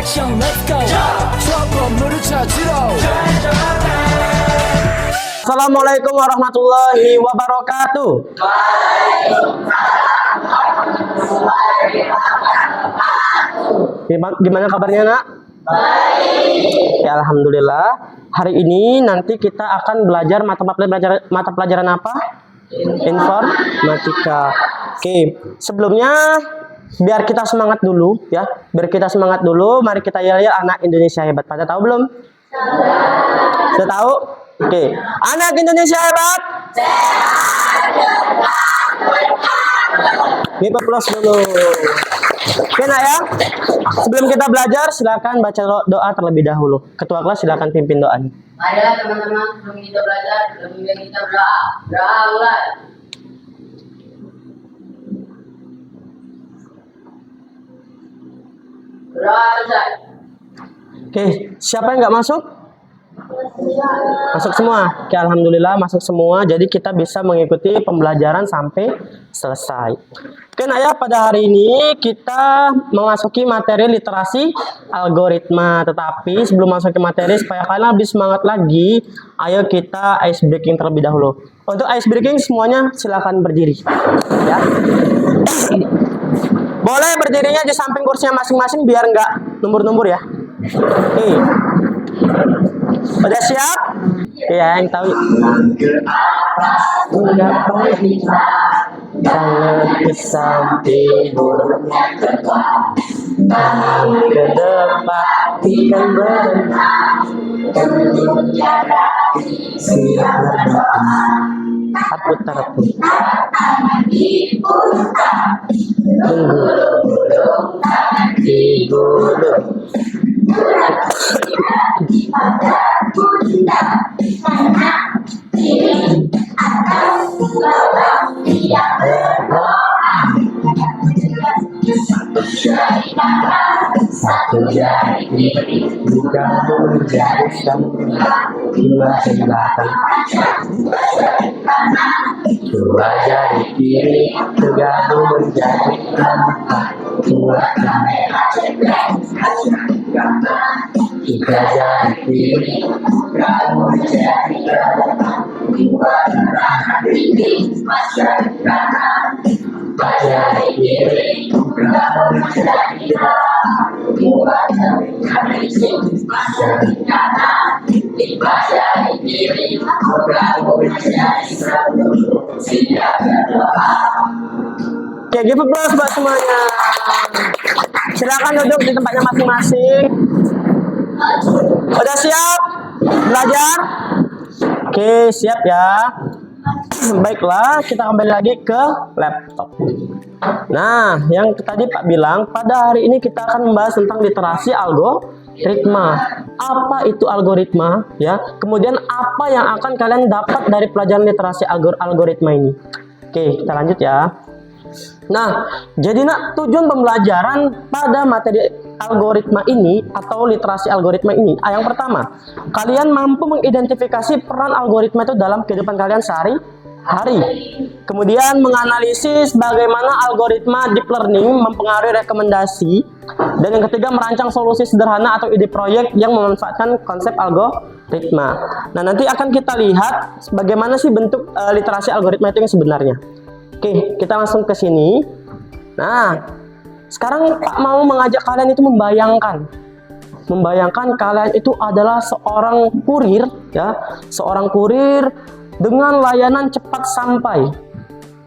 action, let's go. 건물을 찾으러. Assalamualaikum warahmatullahi wabarakatuh. Gimana kabarnya, Nak? Baik. Ya, alhamdulillah. Hari ini nanti kita akan belajar mata pelajaran apa? Informatika. Oke, sebelumnya biar kita semangat dulu ya. Mari kita yel-yel anak Indonesia hebat. Pada tahu belum? Sudah tahu? Oke. Anak Indonesia hebat. Kita plus dulu. Oke, Nak ya. Sebelum kita belajar, silakan baca doa terlebih dahulu. Ketua kelas silakan pimpin doanya. Marilah teman-teman, sebelum kita belajar, lebih baik kita berdoa. Berdoa mulai. Berdoa selesai. Oke, siapa yang nggak masuk? Masuk semua. Oke, alhamdulillah masuk semua. Jadi kita bisa mengikuti pembelajaran sampai selesai. Oke, Nak ya, pada hari ini kita memasuki materi literasi algoritma. Tetapi sebelum masuk ke materi, supaya kalian lebih semangat lagi, ayo kita ice breaking terlebih dahulu. Untuk ice breaking semuanya silakan berdiri. Ya. Boleh berdirinya di samping kursinya masing-masing biar nggak numbur-numbur ya. Oke. Udah siap? Ya, yang tahu. Jangan ke samping ke depan ikan berenang putar di gunung satu jari kiri bukan menjadi dua belakang dua jari kiri tergabung menjadi empat dua kamera tiga jari kiri tergabung menjadi empat dua tangan kiri menjadi kanan empat jari kiri tergabung menjadi dua jari kiri menjadi kanan tiga jari kiri tergabung menjadi satu siap berdoa. Oke, give applause buat semuanya. Silakan duduk di tempatnya masing-masing. Udah siap belajar? Oke, siap ya. Baiklah, kita kembali lagi ke laptop. Nah, yang tadi Pak bilang, pada hari ini kita akan membahas tentang literasi algoritma. Apa itu algoritma? Ya, kemudian apa yang akan kalian dapat dari pelajaran literasi algoritma ini? Oke, kita lanjut ya. Nah, jadi Nak, tujuan pembelajaran pada materi algoritma ini atau literasi algoritma ini, yang pertama, kalian mampu mengidentifikasi peran algoritma itu dalam kehidupan kalian sehari-hari. Kemudian menganalisis bagaimana algoritma deep learning mempengaruhi rekomendasi. Dan yang ketiga, merancang solusi sederhana atau ide proyek yang memanfaatkan konsep algoritma. Nah, nanti akan kita lihat bagaimana sih bentuk literasi algoritma itu yang sebenarnya. Oke, kita langsung ke sini. Nah, sekarang Pak mau mengajak kalian itu membayangkan kalian itu adalah seorang kurir, ya, seorang kurir dengan layanan cepat sampai.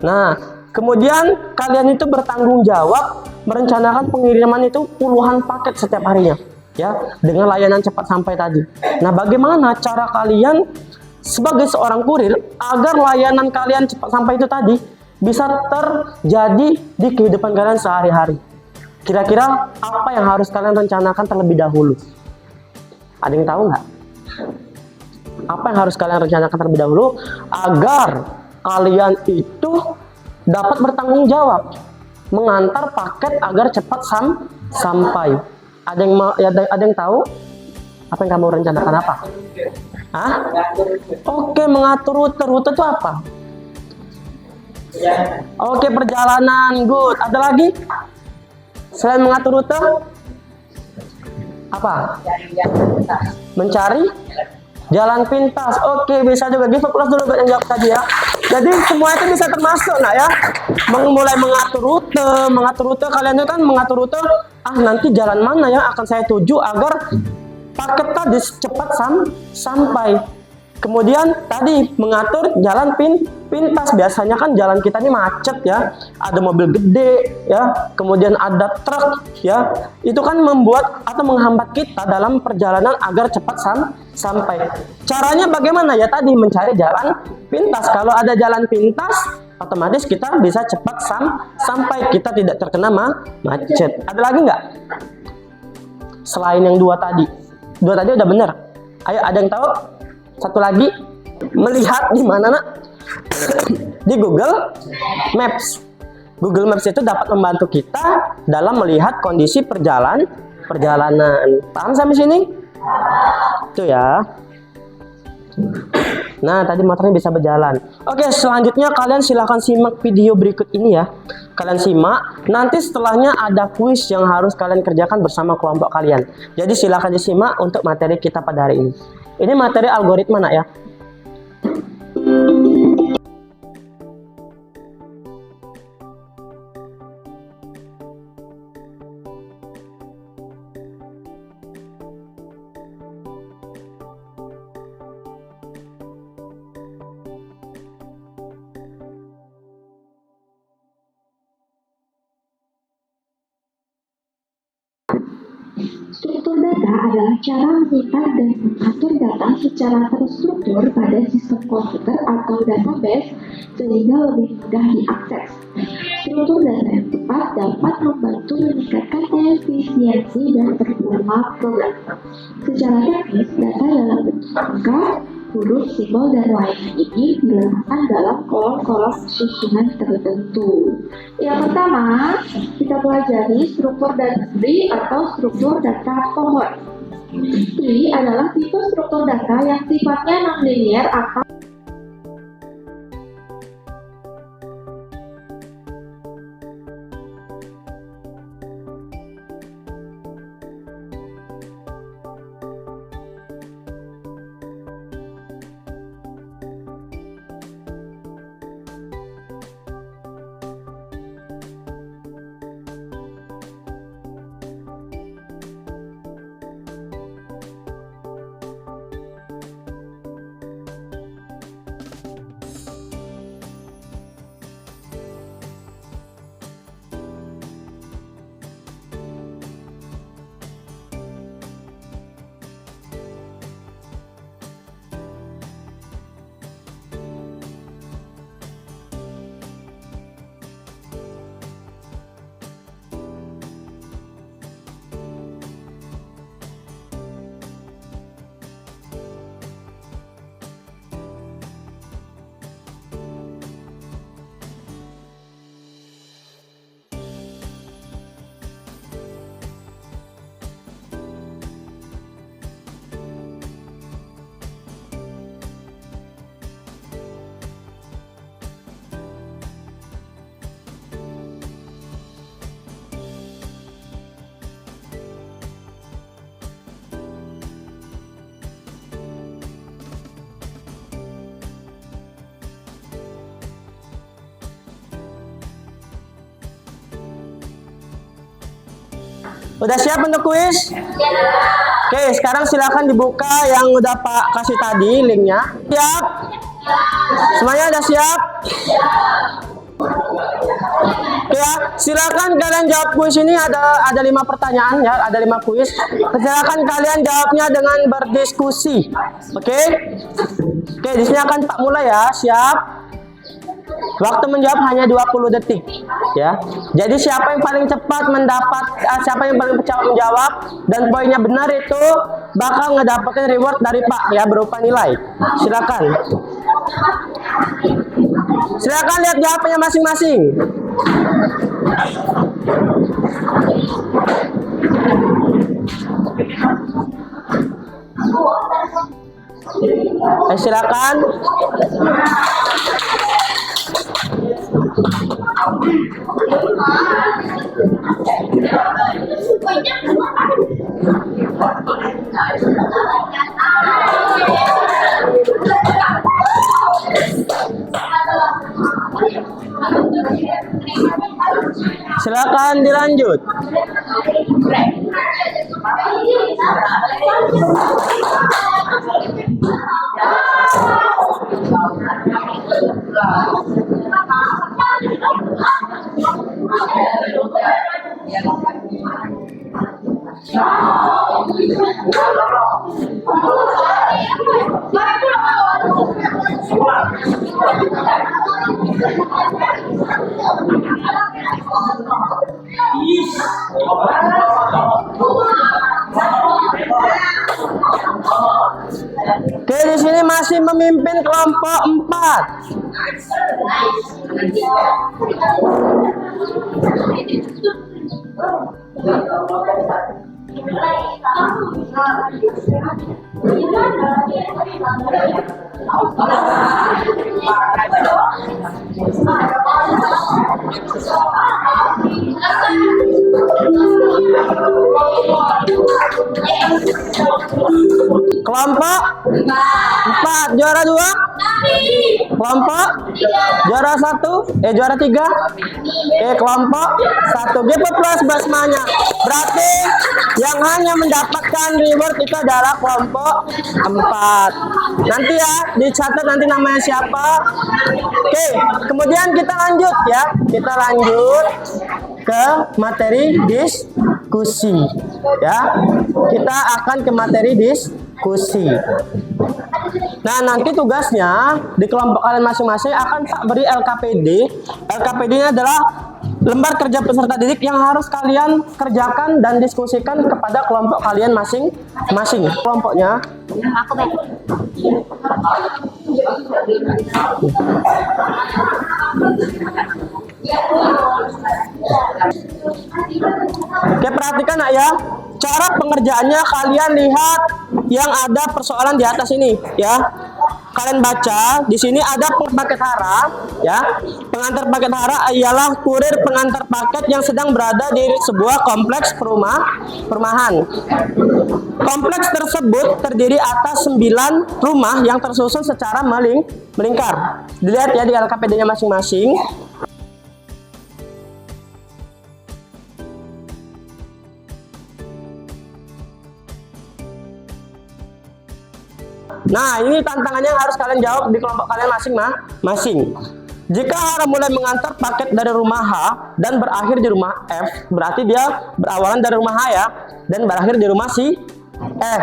Nah, kemudian kalian itu bertanggung jawab merencanakan pengiriman itu puluhan paket setiap harinya, ya, dengan layanan cepat sampai tadi. Nah, bagaimana cara kalian sebagai seorang kurir agar layanan kalian cepat sampai itu tadi bisa terjadi di kehidupan kalian sehari-hari? Kira-kira apa yang harus kalian rencanakan terlebih dahulu? Ada yang tahu nggak? Apa yang harus kalian rencanakan terlebih dahulu agar kalian itu dapat bertanggung jawab mengantar paket agar cepat sampai? Ada yang tahu? Apa yang kamu rencanakan apa? Hah? Oke, mengatur rute itu apa? Oke, perjalanan, good. Ada lagi? Selain mengatur rute? Apa? Cari jalan pintas. Mencari jalan pintas. Oke, bisa juga. Give applause dulu buat yang jawab tadi ya. Jadi semua itu bisa termasuk nak ya. Mulai mengatur rute kalian itu kan mengatur rute. Nanti jalan mana yang akan saya tuju agar paket tadi cepat sampai. Kemudian tadi mengatur jalan pintas. Biasanya kan jalan kita ini macet ya. Ada mobil gede ya. Kemudian ada truk ya. Itu kan membuat atau menghambat kita dalam perjalanan agar cepat sampai. Caranya bagaimana ya tadi mencari jalan pintas. Kalau ada jalan pintas, otomatis kita bisa cepat sampai, kita tidak terkena macet. Ada lagi nggak? Selain yang dua tadi udah bener. Ayo, ada yang tahu? Satu lagi, melihat di mana nak? Di Google Maps. Google Maps itu dapat membantu kita dalam melihat kondisi perjalanan. Paham sampai sini? Itu ya. Nah, tadi motornya bisa berjalan. Oke, selanjutnya kalian silahkan simak video berikut ini ya. Kalian simak. Nanti setelahnya ada kuis yang harus kalian kerjakan bersama kelompok kalian. Jadi silahkan disimak untuk materi kita pada hari ini. Ini materi algoritma nak ya. Struktur data adalah cara menyimpan dan mengatur data secara terstruktur pada sistem komputer atau database sehingga lebih mudah diakses. Struktur data yang tepat dapat membantu meningkatkan efisiensi dan performa program. Secara teknis, data dalam bentuk angka, huruf, simbol, dan lainnya ini diletakkan dalam kolom-kolom susunan tertentu. Yang pertama, kita pelajari struktur data tree atau struktur data pohon. Tree adalah tipe struktur data yang sifatnya non-linear atau Udah siap untuk kuis? Oke, sekarang silakan dibuka yang udah Pak kasih tadi linknya. Siap? Semuanya udah siap? Oke ya, silakan kalian jawab kuis ini ada 5 pertanyaan ya, ada 5 kuis. Silakan kalian jawabnya dengan berdiskusi. Oke? Oke, di sini akan Pak mulai ya. Siap? Waktu menjawab hanya 20 detik ya. Jadi siapa yang paling cepat siapa yang paling cepat menjawab dan poinnya benar itu bakal ngedapetin reward dari Pak ya, berupa nilai. Silakan. Silakan lihat jawabannya masing-masing. Silakan. Silakan dilanjut. Oke, di sini masih memimpin kelompok 4. Kelompok 4 juara 2. Kelompok juara 1, juara 3. Kelompok 1 GP plus basmanya. Berarti yang hanya mendapatkan reward itu adalah kelompok 4. Nanti ya dicatat nanti namanya siapa. Oke, kemudian kita lanjut ya. Kita lanjut ke materi diskusi ya. Kita akan ke materi diskusi. Nah, nanti tugasnya di kelompok kalian masing-masing akan Pak beri LKPD. LKPD-nya adalah lembar kerja peserta didik yang harus kalian kerjakan dan diskusikan kepada kelompok kalian masing-masing. Kelompoknya Aku Ben. Oke, perhatikan nak ya. Cara pengerjaannya kalian lihat yang ada persoalan di atas ini ya. Kalian baca di sini ada paket hara ya. Pengantar paket hara ialah kurir pengantar paket yang sedang berada di sebuah kompleks perumahan. Kompleks tersebut terdiri atas 9 rumah yang tersusun secara melingkar. Dilihat ya di LKPD-nya masing-masing. Nah, ini tantangannya yang harus kalian jawab di kelompok kalian masing-masing. Jika hara mulai mengantar paket dari rumah H dan berakhir di rumah F, berarti dia berawalan dari rumah H ya, dan berakhir di rumah si F.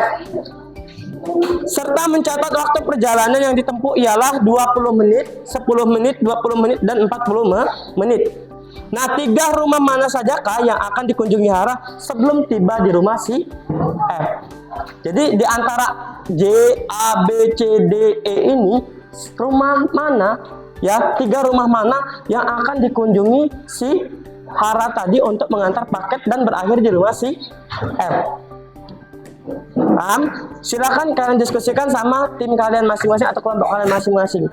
Serta mencatat waktu perjalanan yang ditempuh ialah 20 menit, 10 menit, 20 menit, dan 40 menit. Nah, 3 rumah mana sajakah yang akan dikunjungi hara sebelum tiba di rumah si F? Jadi di antara J, A, B, C, D, E ini rumah mana ya, 3 rumah mana yang akan dikunjungi si hara tadi untuk mengantar paket dan berakhir di rumah si F? Paham? Silakan kalian diskusikan sama tim kalian masing-masing atau kelompok kalian masing-masing.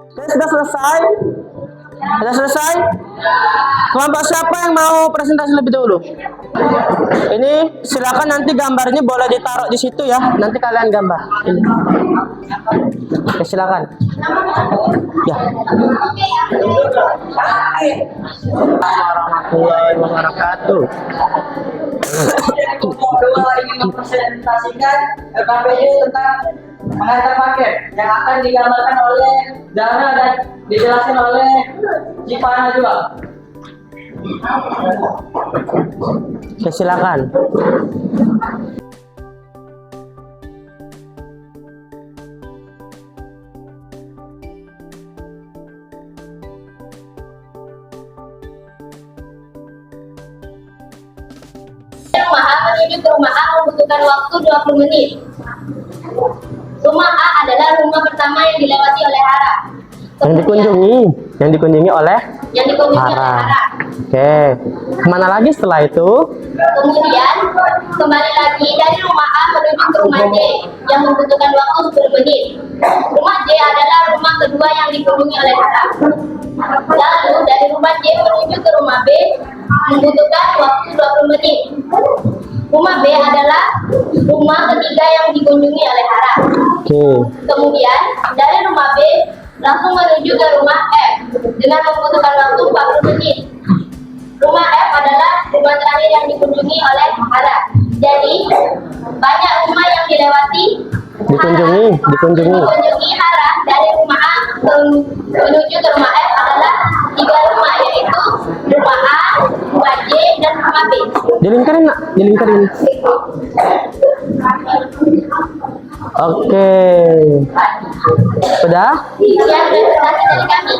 Oke, sudah selesai? Sudah selesai? Kelompok siapa yang mau presentasi lebih dahulu? Ini silakan, nanti gambarnya boleh ditaruh di situ ya. Nanti kalian gambar. Ini. Oke, silakan. Ya. Warahmatullahi wabarakatuh. Ingin mempresentasikan LKPD tentang mengantar paket yang akan digambarkan oleh Dana dan dijelaskan oleh Cipana juga. Oke, silakan. menuju ke rumah A membutuhkan waktu 20 menit. Rumah A adalah rumah pertama yang dilewati oleh Hara. Yang dikunjungi oleh Hara. Oke. Kemana lagi setelah itu? Kemudian kembali lagi dari rumah A menuju ke rumah J yang membutuhkan waktu 10 menit. Rumah J adalah rumah kedua yang dikunjungi oleh Hara. Lalu dari rumah J menuju ke rumah B membutuhkan waktu 20 menit. Rumah B adalah rumah ketiga yang dikunjungi oleh Hara. Oke. Kemudian dari rumah B langsung menuju ke rumah F dengan membutuhkan waktu 40 menit. Rumah F adalah rumah terakhir yang dikunjungi oleh Hara. Jadi banyak rumah yang dilewati dikunjungi Hara dari rumah A menuju ke rumah F adalah 3 rumah, yaitu rumah A, rumah J, dan rumah B. Dilingkarin nak, dilingkarin. Oke. Udah? Sekian presentasi dari kami.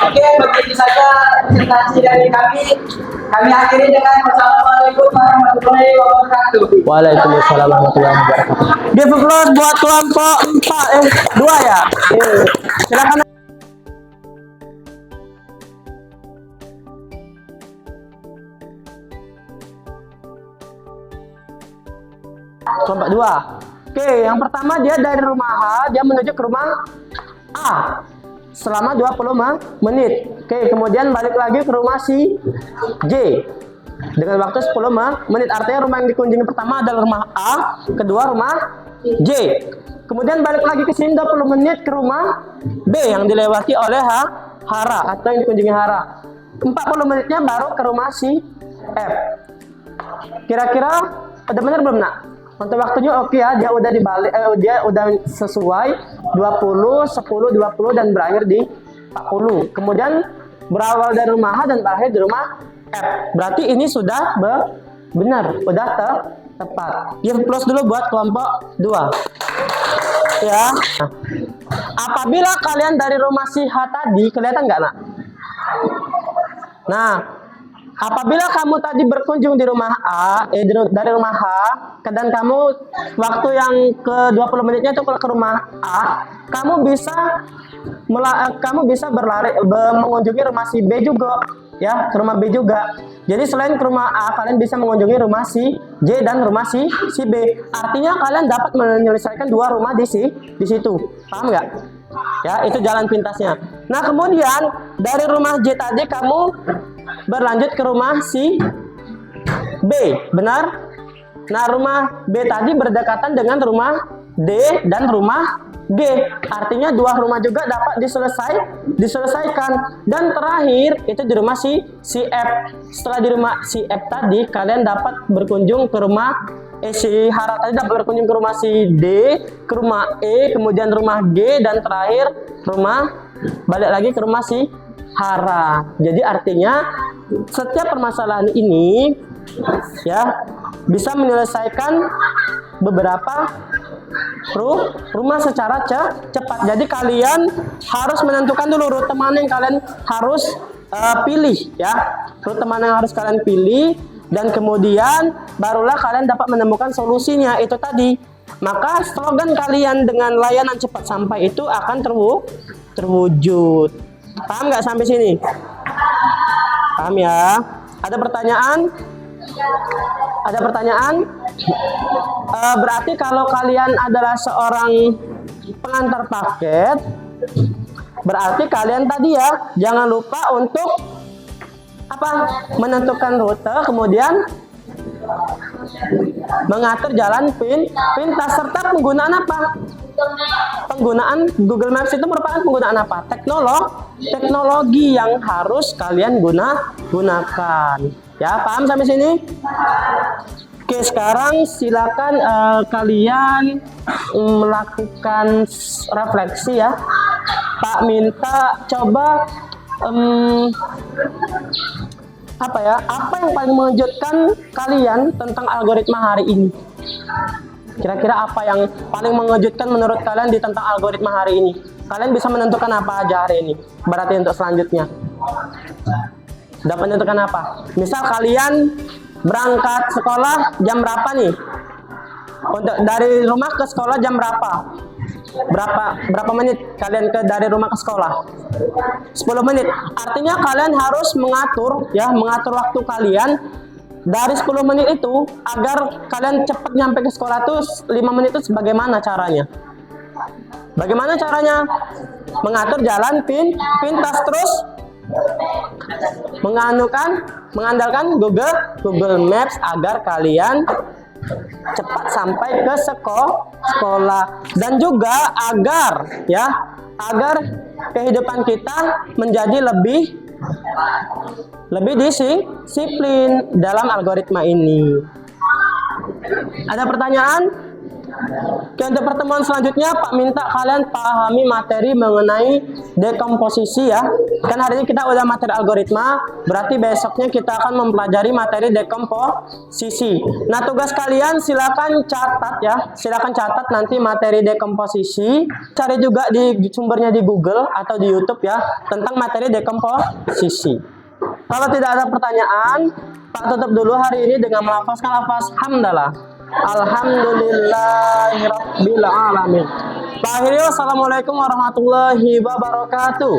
Oke, begitu saja presentasi dari kami. Kami akhiri dengan wassalamualaikum warahmatullahi wabarakatuh. Waalaikumsalam warahmatullahi wabarakatuh. Give applause buat kelompok 2 ya. Silakan. Kelompok 2. Oke, yang pertama dia dari rumah H, dia menuju ke rumah A selama 20 menit. Oke, kemudian balik lagi ke rumah si J dengan waktu 10 menit. Artinya rumah yang dikunjungi pertama adalah rumah A, kedua rumah J. Kemudian balik lagi ke sini 20 menit ke rumah B yang dilewati oleh Hara atau yang dikunjungi Hara. 40 menitnya baru ke rumah si F. Kira-kira udah benar belum nak? Untuk waktunya oke ya, dia udah dibalik, dia udah sesuai 20, 10, 20 dan berakhir di 40. Kemudian berawal dari rumah H dan berakhir di rumah F. Berarti ini sudah benar, udah tepat. Give plus dulu buat kelompok 2. Ya. Nah, apabila kalian dari rumah si H tadi, kelihatan nggak nak? Nah, apabila kamu tadi berkunjung di rumah A, dari rumah H, dan kamu waktu yang ke 20 menitnya itu ke rumah A, kamu bisa berlari mengunjungi rumah si B juga, ya, ke rumah B juga. Jadi selain ke rumah A, kalian bisa mengunjungi rumah si J dan rumah si B. Artinya kalian dapat menyelesaikan 2 rumah di situ. Paham nggak? Ya, itu jalan pintasnya. Nah, kemudian dari rumah J tadi kamu berlanjut ke rumah si B, benar? Nah, rumah B tadi berdekatan dengan rumah D dan rumah G. Artinya 2 rumah juga dapat diselesaikan. Dan terakhir itu di rumah si F. Setelah di rumah si F tadi, kalian dapat berkunjung ke rumah si Hara tadi dapat berkunjung ke rumah si D, ke rumah E, kemudian rumah G, dan terakhir balik lagi ke rumah si Hara. Jadi artinya setiap permasalahan ini ya bisa menyelesaikan beberapa rumah secara cepat. Jadi kalian harus menentukan dulu rute mana yang kalian harus pilih ya. Rute mana yang harus kalian pilih, dan kemudian barulah kalian dapat menemukan solusinya itu tadi. Maka slogan kalian dengan layanan cepat sampai itu akan terwujud. Paham nggak sampai sini? Paham ya? Ada pertanyaan? Ada pertanyaan? Berarti kalau kalian adalah seorang pengantar paket, berarti kalian tadi ya jangan lupa untuk menentukan rute, kemudian mengatur jalan pintas, serta penggunaan penggunaan Google Maps itu merupakan penggunaan teknologi yang harus kalian gunakan. Ya, paham sampai sini? Oke, sekarang silakan kalian melakukan refleksi ya. Pak minta coba apa yang paling mengejutkan kalian tentang algoritma hari ini? Kira-kira apa yang paling mengejutkan menurut kalian tentang algoritma hari ini? Kalian bisa menentukan apa aja hari ini? Berarti untuk selanjutnya. dapat menentukan apa? Misal kalian berangkat sekolah jam berapa nih? Untuk dari rumah ke sekolah jam berapa? Berapa menit kalian dari rumah ke sekolah? 10 menit. Artinya kalian harus mengatur waktu kalian dari 10 menit itu agar kalian cepat nyampe ke sekolah tuh 5 menit itu bagaimana caranya? Bagaimana caranya? Mengatur jalan pintas, terus mengandalkan Google Maps agar kalian cepat sampai ke sekolah, dan juga agar kehidupan kita menjadi lebih disiplin dalam algoritma ini. Ada pertanyaan? Oke, untuk pertemuan selanjutnya Pak minta kalian pahami materi mengenai dekomposisi ya. Kan hari ini kita udah materi algoritma, berarti besoknya kita akan mempelajari materi dekomposisi. Nah, tugas kalian silakan catat nanti materi dekomposisi. Cari juga di sumbernya di Google atau di YouTube ya tentang materi dekomposisi. Kalau tidak ada pertanyaan, Pak tutup dulu hari ini dengan melafazkan lafaz hamdalah. Alhamdulillahirabbil alamin. Pak akhiri, wassalamualaikum warahmatullahi wabarakatuh.